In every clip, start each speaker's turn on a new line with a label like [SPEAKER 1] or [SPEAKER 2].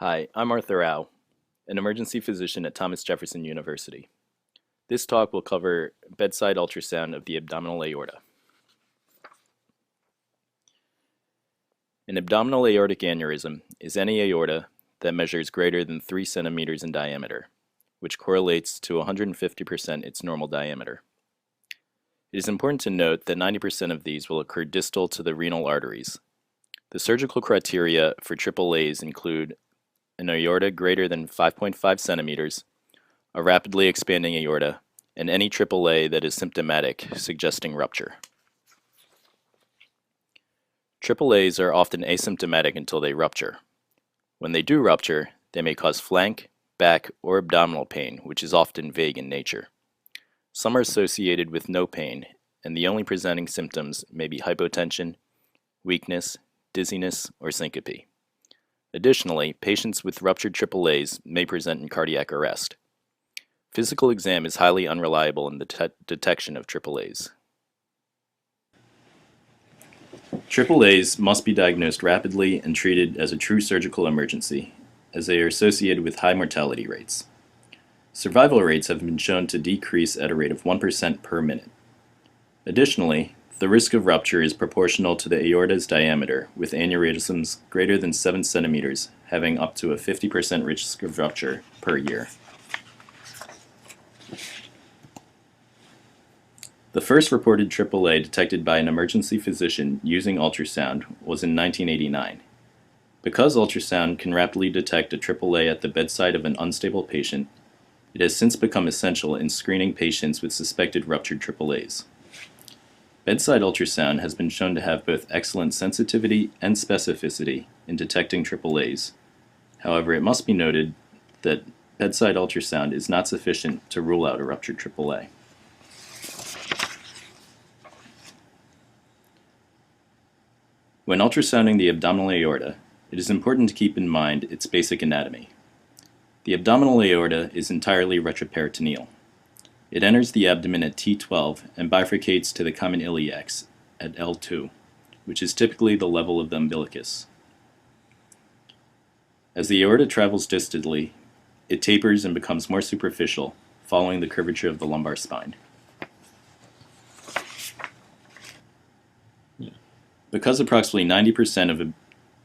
[SPEAKER 1] Hi, I'm Arthur Rao, an emergency physician at Thomas Jefferson University. This talk will cover bedside ultrasound of the abdominal aorta. An abdominal aortic aneurysm is any aorta that measures greater than 3 centimeters in diameter, which correlates to 150% its normal diameter. It is important to note that 90% of these will occur distal to the renal arteries. The surgical criteria for AAAs include an aorta greater than 5.5 centimeters, a rapidly expanding aorta, and any AAA that is symptomatic, suggesting rupture. AAAs are often asymptomatic until they rupture. When they do rupture, they may cause flank, back, or abdominal pain, which is often vague in nature. Some are associated with no pain, and the only presenting symptoms may be hypotension, weakness, dizziness, or syncope. Additionally, patients with ruptured AAAs may present in cardiac arrest. Physical exam is highly unreliable in the detection of AAAs. AAAs must be diagnosed rapidly and treated as a true surgical emergency, as they are associated with high mortality rates. Survival rates have been shown to decrease at a rate of 1% per minute. Additionally, the risk of rupture is proportional to the aorta's diameter, with aneurysms greater than 7 centimeters having up to a 50% risk of rupture per year. The first reported AAA detected by an emergency physician using ultrasound was in 1989. Because ultrasound can rapidly detect a AAA at the bedside of an unstable patient, it has since become essential in screening patients with suspected ruptured AAAs. Bedside ultrasound has been shown to have both excellent sensitivity and specificity in detecting AAAs. However, it must be noted that bedside ultrasound is not sufficient to rule out a ruptured AAA. When ultrasounding the abdominal aorta, it is important to keep in mind its basic anatomy. The abdominal aorta is entirely retroperitoneal. It enters the abdomen at T12 and bifurcates to the common iliacs at L2, which is typically the level of the umbilicus. As the aorta travels distally, it tapers and becomes more superficial, following the curvature of the lumbar spine. Because approximately 90% of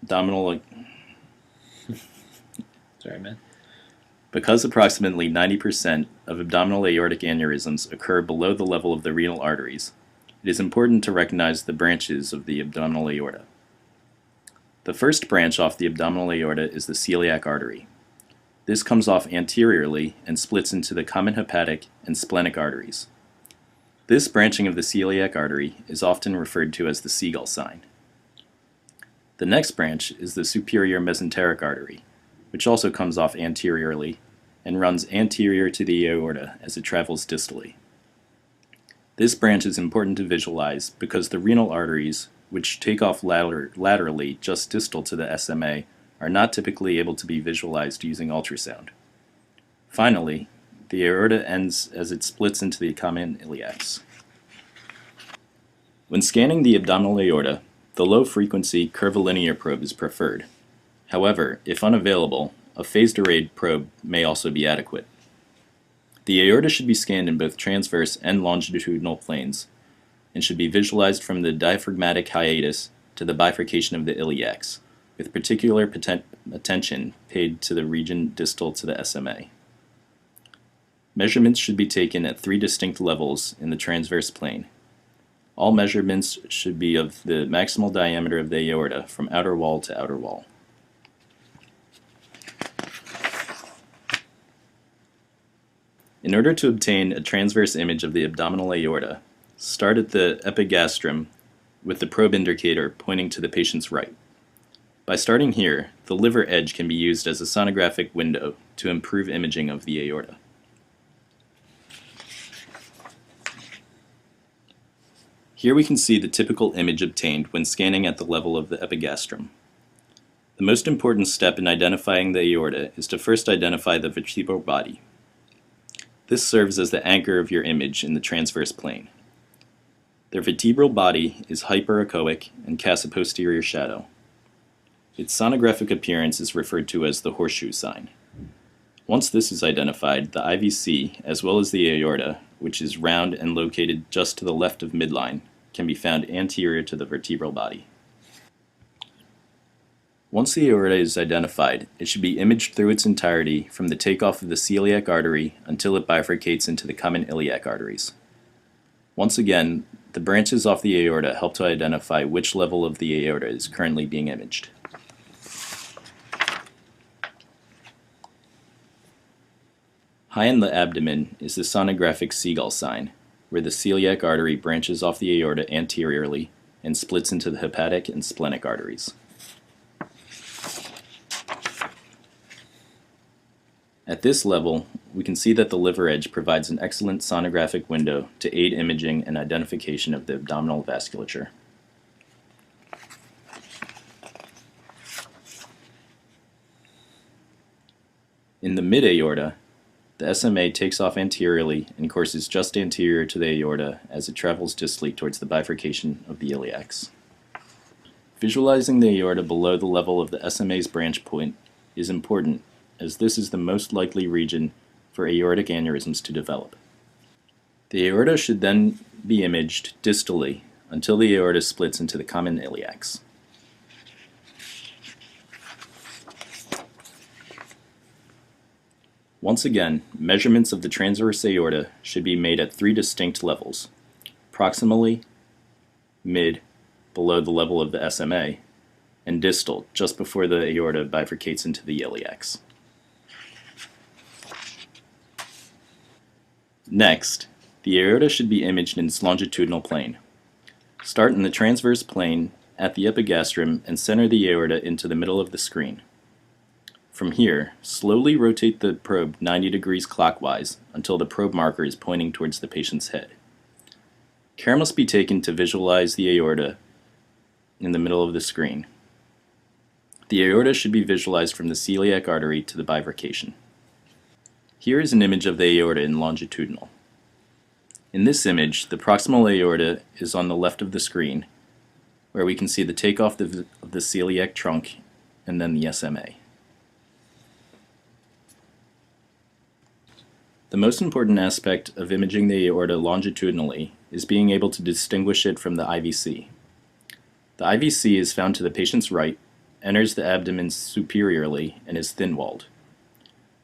[SPEAKER 1] abdominal Because approximately 90% of abdominal aortic aneurysms occur below the level of the renal arteries, it is important to recognize the branches of the abdominal aorta. The first branch off the abdominal aorta is the celiac artery. This comes off anteriorly and splits into the common hepatic and splenic arteries. This branching of the celiac artery is often referred to as the seagull sign. The next branch is the superior mesenteric artery, which also comes off anteriorly and runs anterior to the aorta as it travels distally. This branch is important to visualize because the renal arteries, which take off laterally just distal to the SMA, are not typically able to be visualized using ultrasound. Finally, the aorta ends as it splits into the common iliacs. When scanning the abdominal aorta, the low-frequency curvilinear probe is preferred. However, if unavailable, a phased array probe may also be adequate. The aorta should be scanned in both transverse and longitudinal planes, and should be visualized from the diaphragmatic hiatus to the bifurcation of the iliacs, with particular attention paid to the region distal to the SMA. Measurements should be taken at 3 distinct levels in the transverse plane. All measurements should be of the maximal diameter of the aorta from outer wall to outer wall. In order to obtain a transverse image of the abdominal aorta, start at the epigastrum with the probe indicator pointing to the patient's right. By starting here, the liver edge can be used as a sonographic window to improve imaging of the aorta. Here we can see the typical image obtained when scanning at the level of the epigastrum. The most important step in identifying the aorta is to first identify the vertebral body. This serves as the anchor of your image in the transverse plane. The vertebral body is hyperechoic and casts a posterior shadow. Its sonographic appearance is referred to as the horseshoe sign. Once this is identified, the IVC, as well as the aorta, which is round and located just to the left of midline, can be found anterior to the vertebral body. Once the aorta is identified, it should be imaged through its entirety from the takeoff of the celiac artery until it bifurcates into the common iliac arteries. Once again, the branches off the aorta help to identify which level of the aorta is currently being imaged. High in the abdomen is the sonographic seagull sign, where the celiac artery branches off the aorta anteriorly and splits into the hepatic and splenic arteries. At this level, we can see that the liver edge provides an excellent sonographic window to aid imaging and identification of the abdominal vasculature. In the mid-aorta, the SMA takes off anteriorly and courses just anterior to the aorta as it travels distally towards the bifurcation of the iliacs. Visualizing the aorta below the level of the SMA's branch point is important, as this is the most likely region for aortic aneurysms to develop. The aorta should then be imaged distally until the aorta splits into the common iliacs. Once again, measurements of the transverse aorta should be made at 3 distinct levels: proximally, mid, below the level of the SMA, and distal, just before the aorta bifurcates into the iliacs. Next, the aorta should be imaged in its longitudinal plane. Start in the transverse plane at the epigastrum and center the aorta into the middle of the screen. From here, slowly rotate the probe 90 degrees clockwise until the probe marker is pointing towards the patient's head. Care must be taken to visualize the aorta in the middle of the screen. The aorta should be visualized from the celiac artery to the bifurcation. Here is an image of the aorta in longitudinal. In this image, the proximal aorta is on the left of the screen, where we can see the takeoff of the celiac trunk and then the SMA. The most important aspect of imaging the aorta longitudinally is being able to distinguish it from the IVC. The IVC is found to the patient's right, enters the abdomen superiorly, and is thin-walled.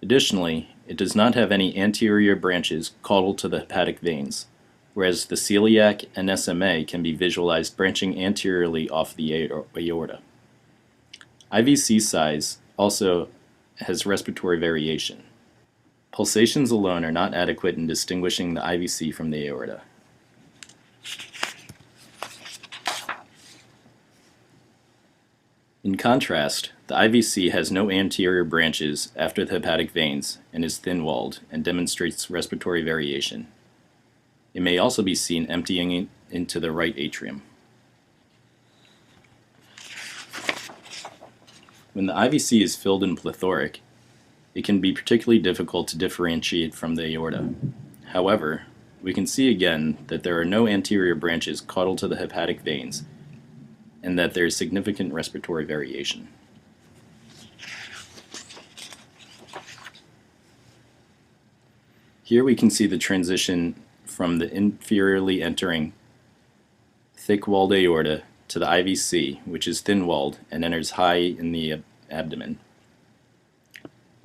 [SPEAKER 1] Additionally, it does not have any anterior branches caudal to the hepatic veins, whereas the celiac and SMA can be visualized branching anteriorly off the aorta. IVC size also has respiratory variation. Pulsations alone are not adequate in distinguishing the IVC from the aorta. In contrast, the IVC has no anterior branches after the hepatic veins and is thin-walled and demonstrates respiratory variation. It may also be seen emptying into the right atrium. When the IVC is filled and plethoric, it can be particularly difficult to differentiate from the aorta. However, we can see again that there are no anterior branches caudal to the hepatic veins and that there is significant respiratory variation. Here we can see the transition from the inferiorly entering thick-walled aorta to the IVC, which is thin-walled and enters high in the abdomen.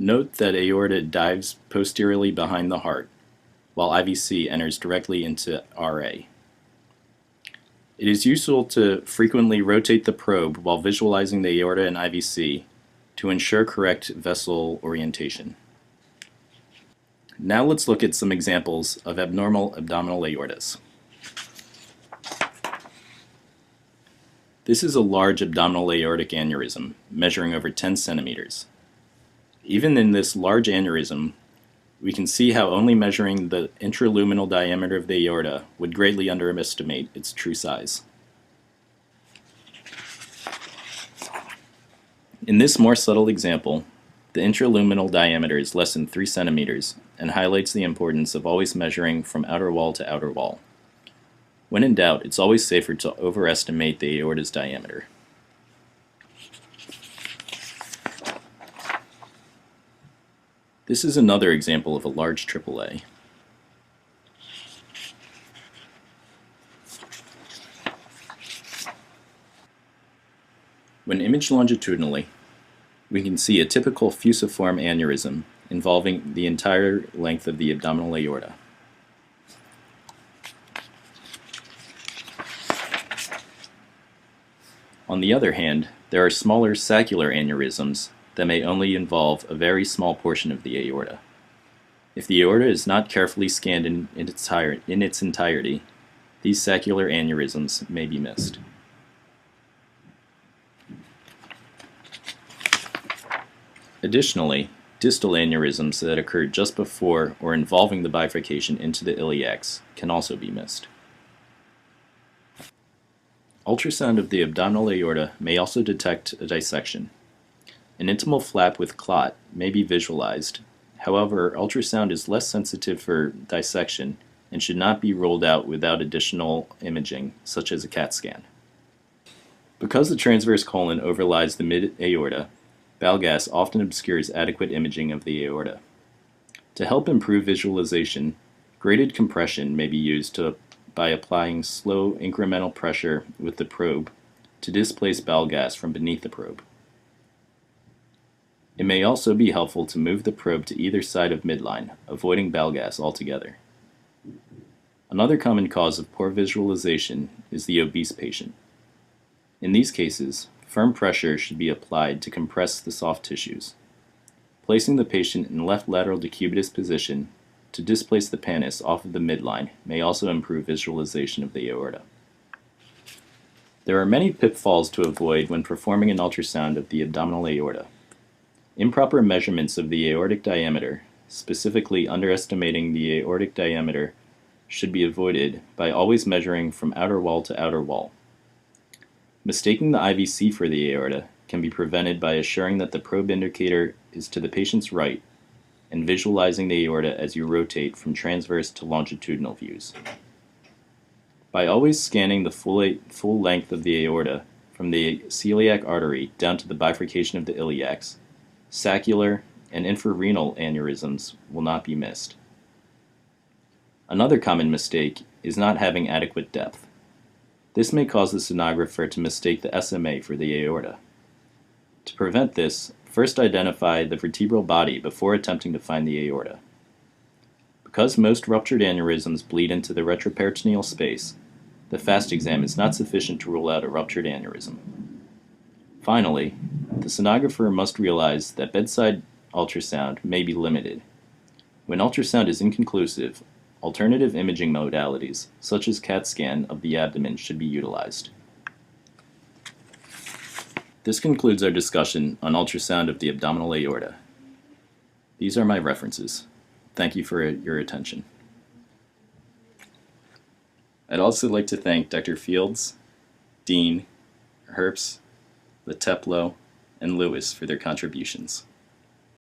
[SPEAKER 1] Note that aorta dives posteriorly behind the heart, while IVC enters directly into RA. It is useful to frequently rotate the probe while visualizing the aorta and IVC to ensure correct vessel orientation. Now let's look at some examples of abnormal abdominal aortas. This is a large abdominal aortic aneurysm measuring over 10 centimeters. Even in this large aneurysm, we can see how only measuring the intraluminal diameter of the aorta would greatly underestimate its true size. In this more subtle example, the intraluminal diameter is less than 3 centimeters and highlights the importance of always measuring from outer wall to outer wall. When in doubt, it's always safer to overestimate the aorta's diameter. This is another example of a large AAA. When imaged longitudinally, we can see a typical fusiform aneurysm involving the entire length of the abdominal aorta. On the other hand, there are smaller saccular aneurysms that may only involve a very small portion of the aorta. If the aorta is not carefully scanned in its entirety, these saccular aneurysms may be missed. Additionally, distal aneurysms that occur just before or involving the bifurcation into the iliacs can also be missed. Ultrasound of the abdominal aorta may also detect a dissection. An intimal flap with clot may be visualized. However, ultrasound is less sensitive for dissection and should not be rolled out without additional imaging, such as a CAT scan. Because the transverse colon overlies the mid-aorta, bile gas often obscures adequate imaging of the aorta. To help improve visualization, graded compression may be used by applying slow incremental pressure with the probe to displace bile gas from beneath the probe. It may also be helpful to move the probe to either side of midline, avoiding bile gas altogether. Another common cause of poor visualization is the obese patient. In these cases, firm pressure should be applied to compress the soft tissues. Placing the patient in left lateral decubitus position to displace the pannus off of the midline may also improve visualization of the aorta. There are many pitfalls to avoid when performing an ultrasound of the abdominal aorta. Improper measurements of the aortic diameter, specifically underestimating the aortic diameter, should be avoided by always measuring from outer wall to outer wall. Mistaking the IVC for the aorta can be prevented by assuring that the probe indicator is to the patient's right and visualizing the aorta as you rotate from transverse to longitudinal views. By always scanning the full length of the aorta from the celiac artery down to the bifurcation of the iliacs, saccular and infrarenal aneurysms will not be missed. Another common mistake is not having adequate depth. This may cause the sonographer to mistake the SMA for the aorta. To prevent this, first identify the vertebral body before attempting to find the aorta. Because most ruptured aneurysms bleed into the retroperitoneal space, the FAST exam is not sufficient to rule out a ruptured aneurysm. Finally, the sonographer must realize that bedside ultrasound may be limited. When ultrasound is inconclusive, alternative imaging modalities, such as CAT scan of the abdomen, should be utilized. This concludes our discussion on ultrasound of the abdominal aorta. These are my references. Thank you for your attention. I'd also like to thank Dr. Fields, Dean, Herbst, Leteplo, and Lewis for their contributions.